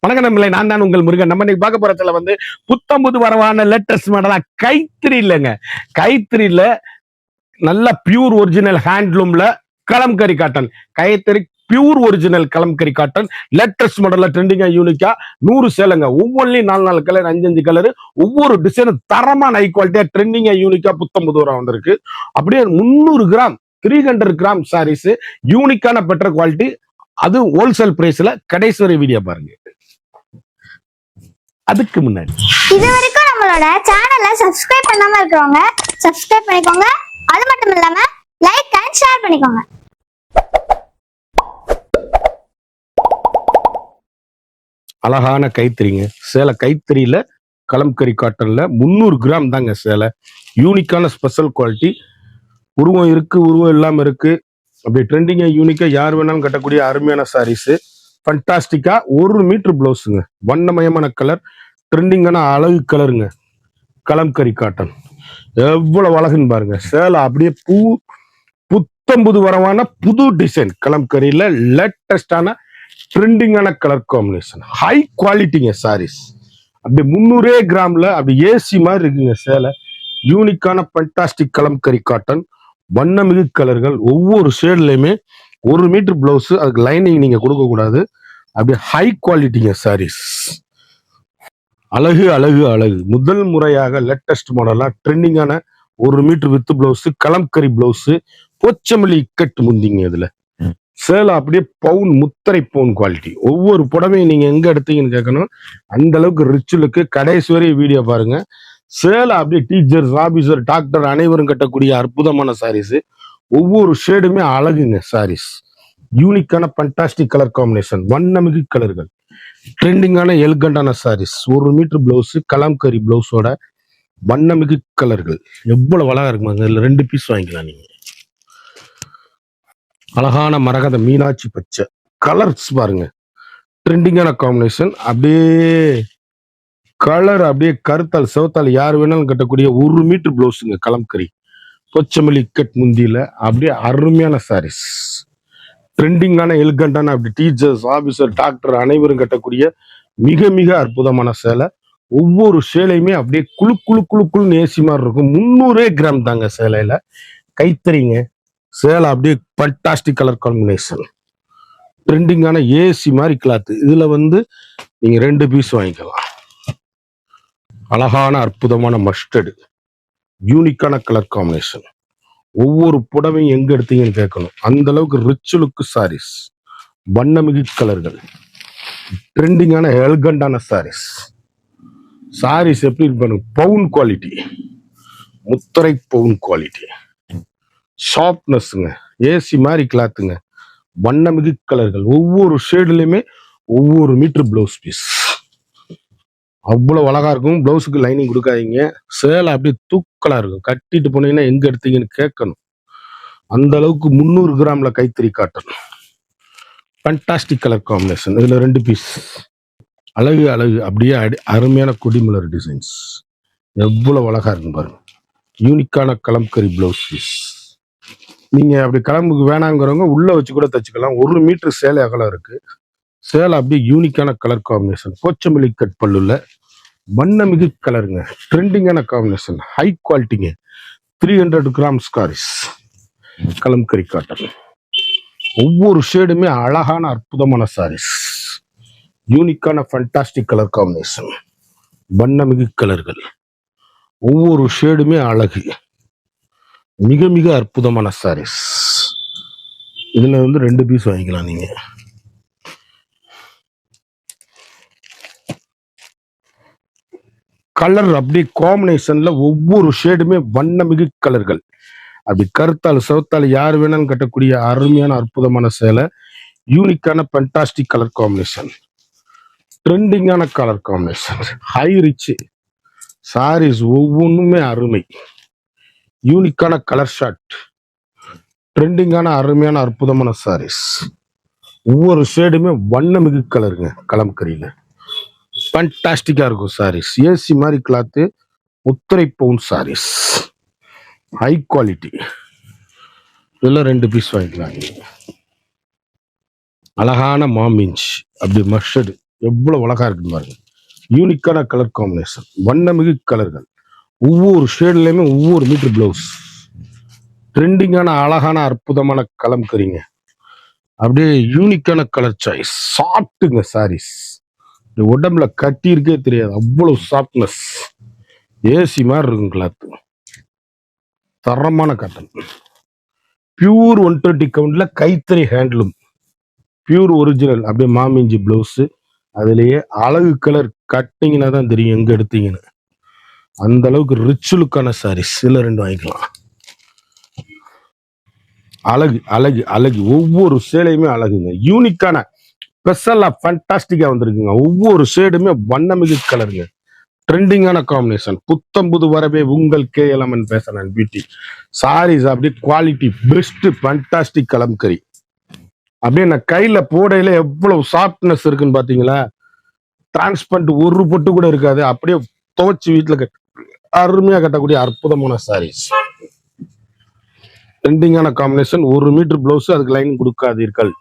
வணக்கம் நண்பர்களே, நான் தான் உங்கள் முருகன். நம்ம இன்னைக்கு பார்க்க போறதுல புத்தம்புது வரவான லேட்டஸ்ட் மாடலா கைத்தறி இல்லைங்க. கைத்தறியில நல்ல பியூர் ஒரிஜினல் ஹேண்ட்லூம்ல கலம்கரி காட்டன், கைத்தறி pure original kalamkari cotton latest மாடல்ல ட்ரெண்டிங்கா யூனிக்கா 100 சேலைங்க. ஒவ்வொன்றிலையும் 4 கலர், 5 கலர், ஒவ்வொரு டிசைனும் தரமான ஹை குவாலிட்டியா ட்ரெண்டிங்கா யூனிக்கா புத்தம்புது வர வந்திருக்கு. அப்படியே 300 கிராம் 300 கிராம் சாரீஸ், யூனிக்கான பெட்டர் குவாலிட்டி, அது ஹோல்சேல் பிரைஸ்ல. கடைசி வரை வீடியோ பாருங்க. அதுக்கு முன்னாடி இது வரைக்கும் நம்மளோட சேனலை சப்ஸ்கிரைப் பண்ணாம இருக்கவங்க சப்ஸ்கிரைப் பண்ணிக்கோங்க. அது மட்டும் இல்லாம லைக் அண்ட் ஷேர் பண்ணிக்கோங்க. அழகான கைத்தறிங்க சேலை. கைத்தறியில கலம்கரி காட்டன்ல 300 கிராம் தாங்க சேலை. யூனிக்கான ஸ்பெஷல் குவாலிட்டி. உருவம் இருக்கு, உருவம் இல்லாம இருக்கு. அப்படி ட்ரெண்டிங்கா யூனிக்கா யார் வேணாலும் கட்டக்கூடிய அருமையான சாரீஸ். ஃபண்டாஸ்டிக்கா 1 மீட்டர் பிளவுஸுங்க. வண்ணமயமான கலர், ட்ரெண்டிங்கான அழகு கலருங்க. கலம்கரி காட்டன் எவ்வளவு அழகுன்னு பாருங்க. சேலை அப்படியே புத்தம்புது வரவான புது டிசைன். கலம்கரியில லேட்டஸ்டான ட்ரெண்டிங்கான கலர் காம்பினேஷன், ஹை குவாலிட்டிங்க சாரீஸ். அப்படி 300 கிராம்ல அப்படி ஏசி மாதிரி இருக்குங்க சேலை. யூனிக்கான ஃபண்டாஸ்டிக் கலம்கரி காட்டன், வண்ணமிகு கலர்கள். ஒவ்வொரு ஷேட்லயுமே 1 மீட்டர் பிளவுஸ், அதுக்கு லைனிங் நீங்க கொடுக்க கூடாது. அப்படி ஹை குவாலிட்டிங்க சாரீஸ். அழகு அழகு அழகு. முதல் முறையாக லேட்டஸ்ட் மாடலா ட்ரெண்டிங்கான 1 metre with blouse, Kalamkari blouse, Pochampally ikat முந்திங்க. இதுல சேலை அப்படியே பவுன், முத்திரை பவுன் குவாலிட்டி. ஒவ்வொரு புடவையும் நீங்க எங்க எடுத்தீங்கன்னு கேட்கணும். அந்த அளவுக்கு ரிச் லுக்கு. கடைசி வரை வீடியோ பாருங்க. சேலை அப்படியே டீச்சர்ஸ், ஆபீசர், டாக்டர் அனைவரும் கட்டக்கூடிய அற்புதமான சாரீஸ். ஒவ்வொரு ஷேடுமே அழகுங்க சாரீஸ். யூனிக்கான ஃபண்டாஸ்டிக் கலர் காம்பினேஷன், வண்ணமிகு கலர்கள், ட்ரெண்டிங்கான எல்கண்டான சாரீஸ். 1 மீட்டர் பிளவுஸ், கலாம்கரி பிளவுஸோட வண்ணமிகு கலர்கள். எவ்வளவு அழகா இருக்குமாங்க. இதுல 2 பீஸ் வாங்கிக்கலாம் நீங்க. அழகான மரகத மீனாட்சி பச்சை கலர்ஸ் பாருங்க. ட்ரெண்டிங்கான காம்பினேஷன். அப்படியே கலர் அப்படியே கருத்தால் செவத்தால் யார் வேணாலும் கட்டக்கூடிய 1 மீட்டர் பிளவுஸுங்க. கலம்கரி பொச்சமல்லி கட் முந்தியில அப்படியே அருமையான சாரீஸ். ட்ரெண்டிங்கான எல்கண்டான அப்படி டீச்சர்ஸ், ஆபீசர், டாக்டர் அனைவரும் கட்டக்கூடிய மிக மிக அற்புதமான சேலை. ஒவ்வொரு சேலையுமே அப்படியே குழு குழு குழு குழு ஏசி மாதிரி இருக்கும். 300 கிராம் தாங்க சேலையில. கைத்தறிங்க சேலை அப்படியே ஃபண்டாஸ்டிக் கலர் காம்பினேஷன், ட்ரெண்டிங்கான ஏசி மாதிரி கிளாத். இதுல நீங்க 2 பீஸ் வாங்கிக்கலாம். அழகான அற்புதமான மஸ்டர்டு, யூனிக்கான கலர் காம்பினேஷன். ஒவ்வொரு புடவையும் எங்க எடுத்தீங்கன்னு கேட்கணும். அந்த அளவுக்கு ரிச் லுக்கு சாரீஸ். வண்ணமிகு கலர்கள், ட்ரெண்டிங்கான எல்கண்டான சாரீஸ். சாரீஸ் எப்படி இருக்கு? பவுன் குவாலிட்டி, முத்திரை பவுன் குவாலிட்டி, ஷார்ப்னஸ்ங்க, ஏசி மாதிரி கிளாத்துங்க, வண்ணமிகு கலர்கள். ஒவ்வொரு ஷேடுலயுமே 1 மீட்டர் பிளவுஸ் பீஸ். அவ்வளவு அழகா இருக்கும். பிளவுஸுக்கு லைனிங் கொடுக்காதீங்க. சேலை அப்படியே தூக்கலா இருக்கும். கட்டிட்டு போனீங்கன்னா எங்க எடுத்தீங்கன்னு கேட்கணும். அந்த அளவுக்கு 300 கிராம்ல கைத்தறி காட்டன், ஃபண்டாஸ்டிக் கலர் காம்பினேஷன். இதுல 2 பீஸ். அழகு அழகு. அப்படியே அருமையான கொடிமலர் டிசைன்ஸ். எவ்வளவு அழகா இருக்கும் பாருங்க. யூனிக்கான கலம்கரி பிளவுஸ் பீஸ். நீங்க அப்படி கிளம்புக்கு வேணாங்கிறவங்க உள்ள வச்சு கூட தச்சுக்கலாம். 1 மீட்டர் சேலை அகலம் இருக்கு. சேலை அப்படியே யூனிக்கான கலர் காம்பினேஷன். போச்சமல்லி கட் பல்லுல வண்ணமிகு கலருங்க. ட்ரெண்டிங்கான காம்பினேஷன், ஹை குவாலிட்டிங்க. 300 கிராம் சாரீஸ், கலம்கரி காட்டன். ஒவ்வொரு ஷேடுமே அழகான அற்புதமான சாரீஸ். யூனிக்கான ஃபண்டாஸ்டிக் கலர் காம்பினேஷன், வண்ணமிகு கலர்கள். ஒவ்வொரு ஷேடுமே அழகு. மிக மிக அற்புதமான சாரீஸ். இதுல 2 பீஸ் வாங்கிக்கலாம் நீங்க. கலர் அப்படியே காம்பினேஷன்ல ஒவ்வொரு ஷேடுமே வண்ணமிகு கலர்கள். அப்படி கருத்தால் செவத்தால் யார் வேணாலும் கட்டக்கூடிய அருமையான அற்புதமான சேலை. யூனிக்கான ஃபண்டாஸ்டிக் கலர் காம்பினேஷன், ட்ரெண்டிங்கான colour combination, high rich sarees. ஒவ்வொன்றுமே அருமை. யூனிக்கான கலர் ஷார்ட், ட்ரெண்டிங்கான அருமையான அற்புதமான சாரீஸ். ஒவ்வொரு ஷேடுமே வண்ணமிகு கலருங்க. கலம்கரியில ஃபண்டாஸ்டிக்கா இருக்கும் சாரீஸ். ஏசி மாதிரி கிளாத்து, முத்திரை பவுன் சாரீஸ், ஹை குவாலிட்டி. இதெல்லாம் 2 பீஸ் வாங்கிக்கலாம். அழகான மாமிஞ்ச் அப்படி மஸ்டர்டு எவ்வளவு அழகா இருக்குன்னு பாருங்க. யூனிக்கான கலர் காம்பினேஷன், வண்ணமிகு கலர்கள், ஒவ்வொரு ஷேட்லயுமே ஒவ்வொரு மீட்டர் பிளவுஸ். ட்ரெண்டிங்கான அழகான அற்புதமான கலம்கரிங்க. அப்படியே யூனிக்கான கலர் சாய்ஸ், சாஃப்ட்டுங்க சாரீஸ். உடம்புல கட்டி இருக்கே தெரியாது, அவ்வளவு சாஃப்ட்னஸ். ஏசி மாதிரி இருக்கும் கிளாத். தரமான காட்டன், பியூர் 120 கவுண்ட்ல கைத்தறி ஹேண்ட்லூம், பியூர் ஒரிஜினல். அப்படியே மாமிஞ்சி பிளவுஸ், அதுலயே அழகு கலர் கட்டிங்கன்னா தான் தெரியும் எங்க எடுத்தீங்கன்னு. அந்த அளவுக்கு ரிச் லுக்கான சாரீஸ். இதுல 2 வாங்கிக்கலாம். அழகு அழகு அழகு, ஒவ்வொரு சேலையுமே அழகுங்க. யூனிக்கான ஸ்பெஷலா ஃபண்டாஸ்டிக்கா வந்திருக்குங்க. ஒவ்வொரு ஷேடுமே வண்ணமிகு கலருங்க. ட்ரெண்டிங்கான காம்பினேஷன். புத்தம்புது வரவே உங்கள் KLMN fashion and beauty sarees. அப்படியே குவாலிட்டி பெஸ்ட் ஃபண்டாஸ்டிக் கலம்கரி. அப்படியே நான் கையில போடையில எவ்வளவு சாஃப்ட்னஸ் இருக்குன்னு பாத்தீங்களா? டிரான்ஸ்பரண்ட் ஒரு பொட்டு கூட இருக்காது. அப்படியே துவைச்சு வீட்டுல அருமையா கட்டக்கூடிய அற்புதமான சாரீஸ். ட்ரெண்டிங்கான காம்பினேஷன். 1 மீட்டர் பிளவுஸ், அதுக்கு லைன் கொடுக்காதீர்கள்.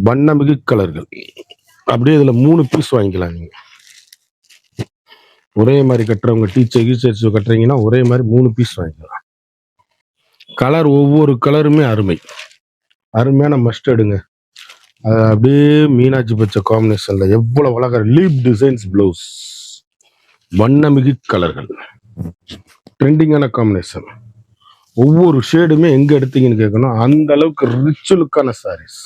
வண்ணமிகு கலர்கள். அப்படியே இதுல 3 பீஸ் வாங்கிக்கலாம் நீங்க. ஒரே மாதிரி கட்டுறவங்க, டீச்சர்ஸ் கட்டுறீங்கன்னா ஒரே மாதிரி 3 பீஸ் வாங்கிக்கலாம். கலர், ஒவ்வொரு கலருமே அருமை, அருமையான மஸ்டர்டுங்க. அது அப்படியே மீனாட்சி பச்சை காம்பினேஷன்ல எவ்வளவு அழகா லீப் டிசைன்ஸ் பிளவுஸ். வண்ணமிகு கலர்கள், ட்ரெண்டிங்கான காம்பினேஷன். ஒவ்வொரு ஷேடுமே எங்க எடுத்தீங்கன்னு கேட்கணும், அந்த அளவுக்கு ரிச் லுக்கான சாரீஸ்.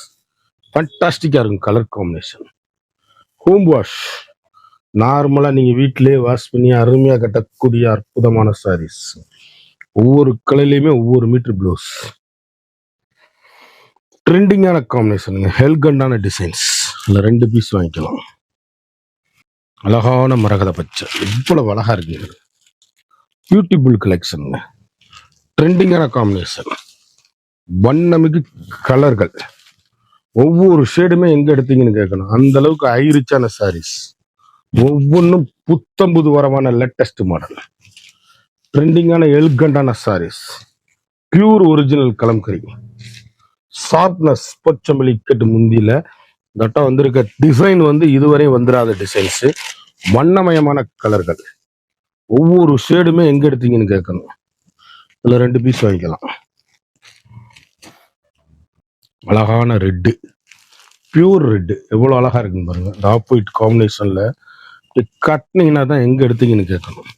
ஃபண்டாஸ்டிக்கா இருக்கும் கலர் காம்பினேஷன். ஹோம் வாஷ், நார்மலா நீங்க வீட்டிலேயே வாஷ் பண்ணி அருமையா கட்டக்கூடிய அற்புதமான சாரீஸ். ஒவ்வொரு கலர்லயுமே ஒவ்வொரு மீட்டர் பிளவுஸ். ட்ரெண்டிங்கான காம்பினேஷனுங்க. ஹெல்கண்டான டிசைன்ஸ். அதுல 2 பீஸ் வாங்கிக்கலாம். அழகான மரகத பச்சை, எவ்வளவு அழகா இருக்கு. பியூட்டிஃபுல் கலெக்ஷனுங்க. ட்ரெண்டிங்கான காம்பினேஷன், வண்ணமிகு கலர்கள். ஒவ்வொரு ஷேடுமே எங்க எடுத்தீங்கன்னு கேட்கணும், அந்த அளவுக்கு ஹைரிச்சான சாரீஸ். ஒவ்வொன்றும் புத்தம்புது வரவான லேட்டஸ்ட் மாடல். ட்ரெண்டிங்கான எல்கண்டான sarees. Pure original kalamkari. Softness, Pochampally கட்டு முந்தியில கட்டம் வந்திருக்க டிசைன் இதுவரை வந்துடாத டிசைன்ஸ். வண்ணமயமான கலர்கள். ஒவ்வொரு ஷேடுமே எங்க எடுத்தீங்கன்னு கேட்கணும். இதுல 2 பீஸ் வாங்கிக்கலாம். அழகான ரெட்டு, பியூர் ரெட்டு, எவ்வளவு அழகா இருக்குன்னு பாருங்க. டாப் ஒயிட் காம்பினேஷன்ல கட்டினீங்கன்னா தான் எங்க எடுத்தீங்கன்னு கேட்கணும்.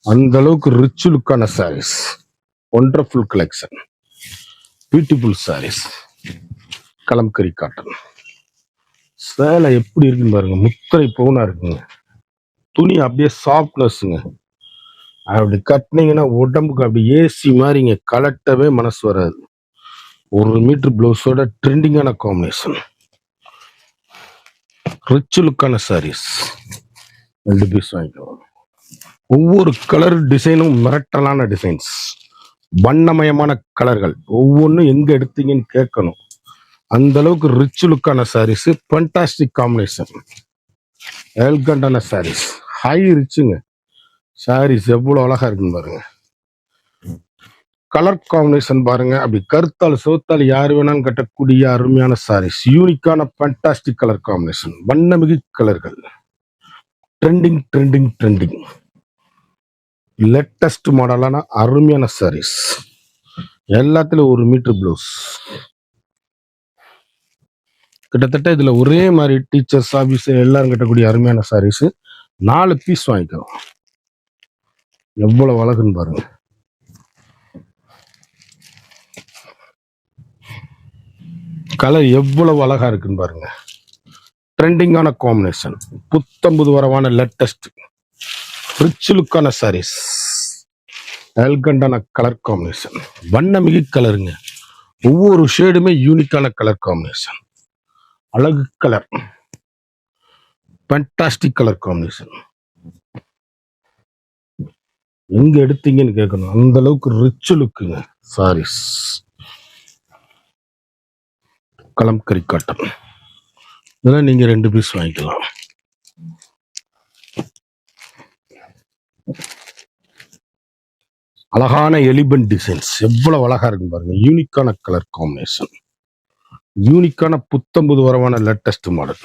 அந்த அளவுக்கு ரிச் லுக்கான sarees. Wonderful collection, beautiful sarees. Kalamkari cotton சேலை எப்படி இருக்குன்னு பாருங்க. முத்திரை பவுனா இருக்குங்க. துணி அப்படியே சாஃப்ட்னஸ்ங்க. அப்படி கட்டினீங்கன்னா உடம்புக்கு அப்படி ஏசி மாதிரிங்க, கலட்டவே மனசு வராது. 1 மீட்டர் பிளவுஸோட ட்ரெண்டிங்கான காம்பினேஷன், ரிச் லுக்கான சாரீஸ். 2 பீஸ் வாங்கிக்கலாம். ஒவ்வொரு கலர் டிசைனும் மிரட்டலான டிசைன்ஸ். வண்ணமயமான கலர்கள். ஒவ்வொன்றும் எங்க எடுத்தீங்கன்னு கேட்கணும், அந்த அளவுக்கு ரிச் லுக்கான சாரீஸ். ஃபண்டாஸ்டிக் காம்பினேஷன், எல்கண்டான சாரீஸ். ஹை ரிச்சுங்க சாரீஸ். எவ்வளவு அழகா இருக்குன்னு பாருங்க. கலர் காம்பினேஷன் பாருங்க. அப்படி கருத்தால் சிவத்தால் யாரு வேணாலும் கட்டக்கூடிய அருமையான சாரீஸ். யூனிக்கான ஃபண்டாஸ்டிக் கலர் காம்பினேஷன், வண்ணமிகு கலர்கள். ட்ரெண்டிங் ட்ரெண்டிங் ட்ரெண்டிங், லேட்டஸ்ட் மாடலான அருமையான சாரீஸ். எல்லாத்துலயும் 1 மீட்டர் பிளவுஸ். கிட்டத்தட்ட இதுல ஒரே மாதிரி டீச்சர்ஸ், ஆபீஸ் எல்லாரும் கட்டக்கூடிய அருமையான சாரீஸ். 4 பீஸ் வாங்கிக்கிறோம். எவ்வளவு அழகுன்னு பாருங்க. கலர் எவ்வளவு அழகா இருக்குன்னு பாருங்க. ட்ரெண்டிங்கான காம்பினேஷன், புத்தம்புது வரவான லேட்டஸ்ட் ரிச் லுக்கான சாரீஸ். எல்கண்டான கலர் காம்பினேஷன், வண்ணமிகு கலருங்க. ஒவ்வொரு ஷேடுமே யூனிக்கான கலர் காம்பினேஷன். அழகு கலர், ஃபண்டாஸ்டிக் கலர் காம்பினேஷன். எங்க எடுத்தீங்கன்னு கேட்கணும், அந்த அளவுக்கு ரிச் லுக்குங்க சாரீஸ். கலம்கரி காட்டன். இதெல்லாம் நீங்க 2 பீஸ் வாங்கிக்கலாம். அழகான எலிபென்ட் டிசைன்ஸ். எவ்வளவு அழகா இருக்கு பாருங்க. யூனிக்கான கலர் காம்பினேஷன், யூனிக்கான புத்தம்புது வரவான லேட்டஸ்ட் மாடல்.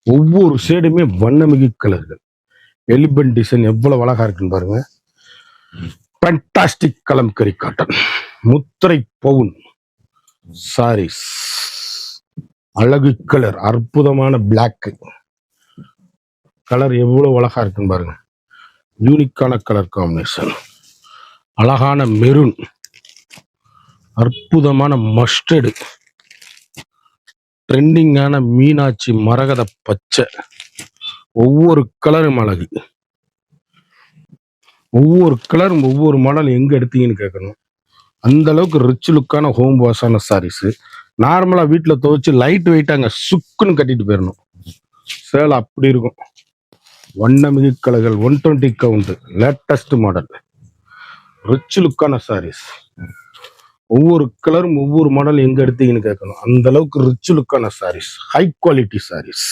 ஒவ்வொரு ஷேடுமே வண்ணமிகு கலர்கள். எலிபென்ட் டிசைன் எவ்வளவு அழகா இருக்குன்னு பாருங்க. ஃபேண்டாஸ்டிக் கலம்கரி காட்டன் முத்திரை பவுன் சாரீஸ். அழகு கலர், அற்புதமான பிளாக் கலர் எவ்வளவு அழகா இருக்குன்னு பாருங்க. யூனிக்கான கலர் காம்பினேஷன். அழகான மெரூன், அற்புதமான மஸ்டர்டு, ட்ரெண்டிங்கான மீனாட்சி மரகத பச்சை. ஒவ்வொரு கலரும் அழகு. ஒவ்வொரு கலரும் ஒவ்வொரு மாடல் எங்க எடுத்தீங்கன்னு கேட்கணும். அந்த அளவுக்கு ரிச் லுக்கான ஹோம் வாஷான சாரீஸ். நார்மலா வீட்டுல துவைச்சு லைட் வெயிட்டாங்க சுக்குன்னு கட்டிட்டு போயிடணும். சேலை அப்படி இருக்கும். வண்ணமிகு கலர்கள் 120 கவுண்ட் லேட்டஸ்ட் மாடல் ரிச் லுக்கான சாரீஸ். ஒவ்வொரு கலரும் ஒவ்வொரு மாடல் எங்க எடுத்தீங்கன்னு கேட்கணும். அந்த அளவுக்கு ரிச் லுக்கான சாரீஸ், ஹை குவாலிட்டி சாரீஸ்,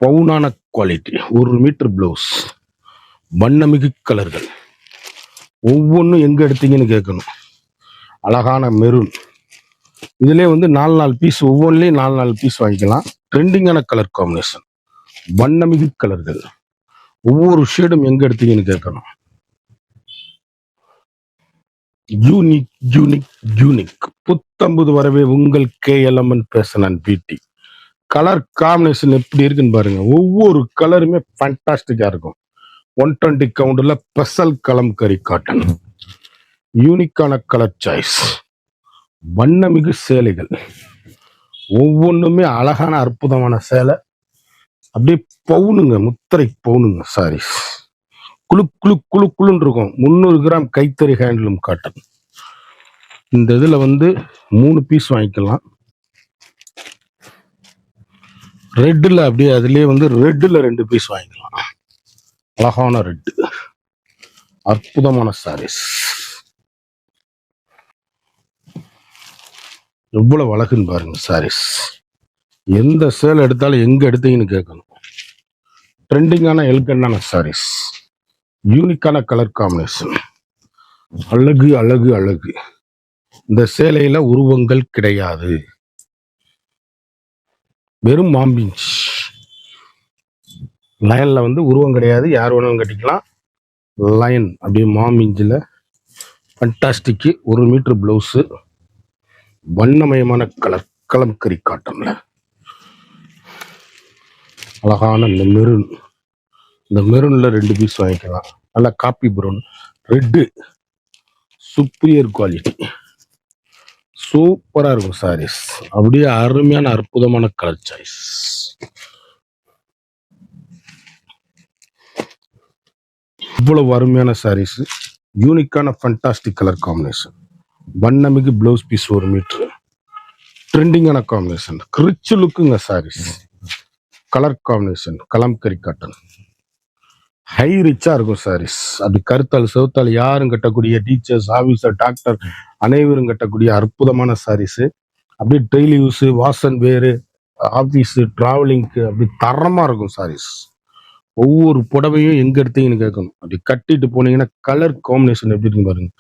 பவுனான குவாலிட்டி. 1 மீட்டர் பிளவுஸ், வண்ணமிகு கலர்கள். ஒவ்வொன்றும் எங்க எடுத்தீங்கன்னு கேட்கணும். அழகான மெரூன். இதுல வந்து 4 பீஸ், ஒவ்வொன்றுலயும் 4 பீஸ் வாங்கிக்கலாம். ட்ரெண்டிங்கான கலர் காம்பினேஷன், வண்ணமிகு கலர்கள். ஒவ்வொரு ஷேடும் எங்க எடுத்தீங்கன்னு கேட்கணும். Unique unique unique. புத்தம்புது வரவே உங்கள் KLMN fashion and beauty. Colour combination எப்படி இருக்குன்னு பாருங்க. ஒவ்வொரு கலருமே ஃபேண்டாஸ்டிக்கா இருக்கும். 120 கவுண்டர்ல ஸ்பெஷல் கலம்கரி காட்டன். யூனிக்கான கலர் சாய்ஸ், வண்ணமிகு சேலைகள். ஒவ்வொன்றுமே அழகான அற்புதமான சேலை. அப்படியே பவுனுங்க, முத்திரை பவுனுங்க சாரீஸ். குழு குழு குழு குழுன்னு இருக்கும். 300 கிராம் கைத்தறி ஹேண்ட்லூம் காட்டன். இந்த இதுல வந்து 3 பீஸ் வாங்கிக்கலாம். ரெட்ல அப்படியே அதுலயே வந்து ரெட்ல 2 பீஸ் வாங்கிக்கலாம். அழகான ரெட், அற்புதமான சாரீஸ். எவ்வளவு அழகுன்னு பாருங்க சாரீஸ். எந்த சேலை எடுத்தாலும் எங்க எடுத்தீங்கன்னு கேட்கணும். ட்ரெண்டிங்கான எல்கண்டான சாரீஸ், யூனிக்கான கலர் காம்பினேஷன். அழகு அழகு அழகு. இந்த சேலையில உருவங்கள் கிடையாது, வெறும் மாம்பிஞ்ச். லயன்ல வந்து உருவம் கிடையாது, யார் வேணாலும் கட்டிக்கலாம். லயன் அப்படியே மாம்பிஞ்சில் ஃபண்டாஸ்டிக்கு. 1 மீட்டர் பிளவுஸ், வண்ணமயமான கலர் கலம்கரி காட்டன்ல. அழகான இந்த மெரூன். இந்த மெரூன்ல 2 பீஸ் வாங்கிக்கலாம். நல்லா copy brown, red, superior quality. சூப்பரா இருக்கும் சாரீஸ். அப்படியே அருமையான அற்புதமான கலர் சாய்ஸ். இவ்வளவு அருமையான சாரீஸ், யூனிக்கான ஃபண்டாஸ்டிக் கலர் காம்பினேஷன். வண்ணமிகு பிளவுஸ் பீஸ் 1 மீட்டர். ட்ரெண்டிங்கான காம்பினேஷன், ரிச் லுக்குங்க sarees. Colour combination kalamkari cotton. High ரிச்சா இருக்கும் சாரீஸ். அப்படி கருத்தால் செவுத்தால் யாரும் கட்டக்கூடிய, டீச்சர்ஸ், ஆபீசர், டாக்டர் அனைவரும் கட்டக்கூடிய அற்புதமான சாரீஸ். அப்படியே டெய்லி யூஸ், வாசன் வேறு, ஆபீஸ், டிராவலிங்க்கு அப்படி தரமா இருக்கும் சாரீஸ். ஒவ்வொரு புடவையும் எங்க எடுத்தீங்கன்னு கேட்கணும். அப்படி கட்டிட்டு போனீங்கன்னா கலர் காம்பினேஷன் எப்படி இருக்கு பாருங்க.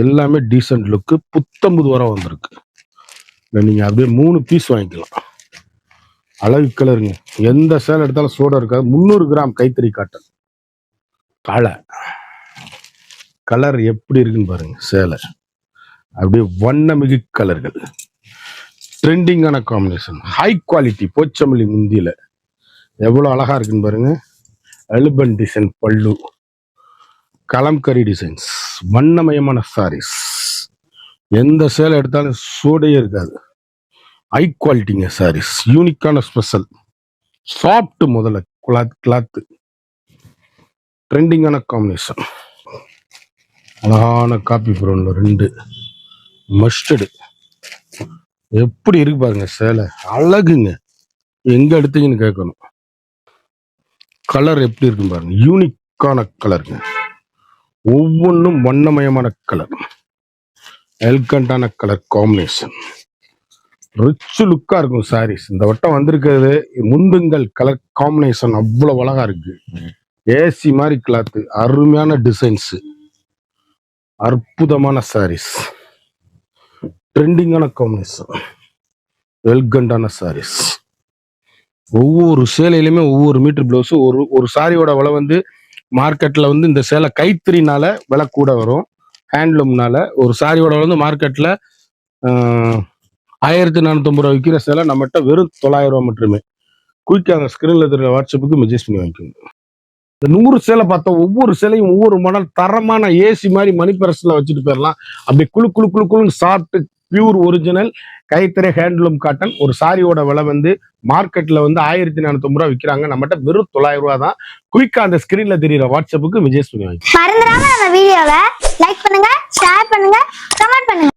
எல்லாமே டீசென்ட் லுக்கு. புத்தம்புது வர வந்திருக்கு. நீங்க அப்படியே 3 பீஸ் வாங்கிக்கலாம். அழகு கலருங்க. எந்த சேலை எடுத்தாலும் சோட இருக்காது. 300 கிராம் கைத்தறி காட்டன். கலர் எப்படி இருக்குன்னு பாருங்க. சேலை அப்படியே வண்ணமிகு கலர்கள், ட்ரெண்டிங்கான காம்பினேஷன், ஹை குவாலிட்டி. போச்சமல்லி முந்தியில எவ்வளவு அழகா இருக்குன்னு பாருங்க. எலிபென்ட் டிசைன் பல்லு, கலம்கரி டிசைன்ஸ், வண்ணமயமான சாரீஸ். எந்த சேலை எடுத்தாலும் சூடையே இருக்காது. ஹை குவாலிட்டிங்க சாரீஸ். யூனிக்கான ஸ்பெஷல் சாஃப்ட். முதல்ல கிளாத் ட்ரெண்டிங்கான காம்பினேஷன். அழகான காப்பி ப்ரௌன்ல 2 மஸ்டர்டு. எப்படி இருக்கு பாருங்க சேலை. அழகுங்க. எங்க எடுத்தீங்கன்னு கேட்கணும். கலர் எப்படி இருக்குன்னு பாருங்க. யூனிக்கான கலருங்க. ஒவ்வொன்றும் வண்ணமயமான கலர், எல்கண்டான கலர் காம்பினேஷன். ரிச் லுக்கா இருக்கும் சாரீஸ். இந்த வட்டம் வந்திருக்கிறது முந்துங்கள் கலர் காம்பினேஷன் அவ்வளவு அழகா இருக்கு. ஏசி மாதிரி கிளாத், அருமையான டிசைன்ஸ், அற்புதமான சாரீஸ், ட்ரெண்டிங்கான காம்பினேஷன், எல்கண்டான சாரீஸ். ஒவ்வொரு சேலையிலுமே ஒவ்வொரு மீட்டர் பிளவுஸ். ஒரு சாரியோட விலை வந்து மார்க்கெட்ல வந்து இந்த சேலை கைத்தறினால விலை கூட வரும். ஹேண்ட்லூம்னால ஒரு சாரியோட விலை வந்து மார்க்கெட்ல 1450 ரூபா விற்கிற சேலை நம்மகிட்ட வெறும் 900 ரூபா மட்டுமே. குயிக்காக ஸ்கிரீன்ல தெரியுற வாட்ஸ்அப்புக்கு மெசேஜ் பண்ணி வாங்கிக்கோங்க. இந்த 100 சேலை பார்த்தா ஒவ்வொரு சேலையும் ஒவ்வொரு மாடல் தரமான ஏசி மாதிரி மணி பிரஸ்ல வச்சுட்டு போயிடலாம். அப்படி குழு குழு குழு குழுன்னு சாப்பிட்டு பியூர் ஒரிஜினல் கைத்தறி ஹேண்ட்லூம் காட்டன். ஒரு சாரியோட விலை வந்து மார்க்கெட்ல வந்து 1450 ரூபா விற்கிறாங்க. நம்மகிட்ட வெறும் 900 ரூபா தான். குயிக்கா அந்த ஸ்கிரீன்ல தெரியுற வாட்ஸ்அப்புக்கு மெசேஜ் பண்ணி வாங்கிக்கோங்க. மறந்துடாம நம்ம வீடியோவை லைக் பண்ணுங்க, ஷேர் பண்ணுங்க, கமெண்ட் பண்ணுங்க.